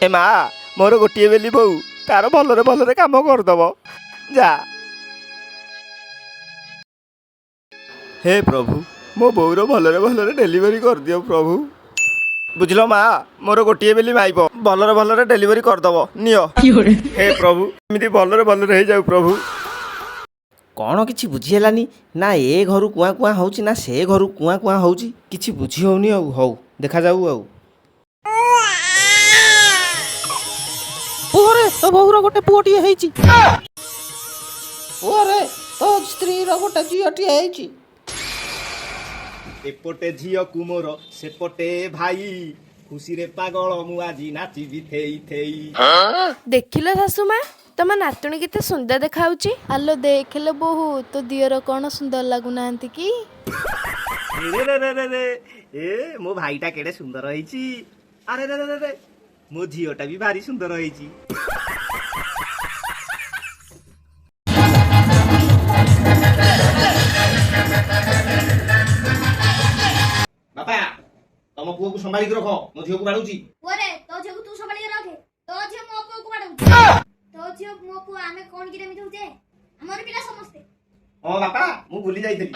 ए माँ मोर गोटे बेली बोऊ तार भलरे भलरे काम करदब जा। हे प्रभु मो बोऊर भलरे भलरे डेलीवरी कर दियो प्रभु। बुझल माँ मोर गोटे बेली माइब भलरे भलरे डेलीवरी करदब नियो। हे प्रभु एमती भलरे भलरे हो जाऊ प्रभु। कौन किछि बुझी हेलानी ना ए घर कुआ कुआ होउची ना से घर कुआ कुआ होउची किछि बुझी होउनी। हौ देखा जाऊ आउ। पुअरे तो बहुर गोटे पुओटिए ହେଇଛି। पुअरे तो स्त्री रो गोटे झियोटिए ହେଇଛି। एपटे झियो कुमोर सेपटे भाई खुशी रे पागल मु आजी नाचिबी थेई थेई। देखिल सासु माँ तम नातुणी केते सुंदर देखाउची। आलो देखले बोहू तो दियर कौन सुंदर लागुनांती कि। रे रे रे रे ए मो भाईटा केडे सुंदर होईची। अरे रे रे रे मो झियोटा भी भारी सुंदर होईची। बापा तम पुओ को संभाली के रखो मो झियो को बाडूची। ओरे तो झियो को तू संभाली के रखे तो झियो मो पुओ को बाडू तो झियो मो पुओ आमे कोन कि रेमी होते हमर पिला समस्ते। ओ बापा मु भूली जाईथली।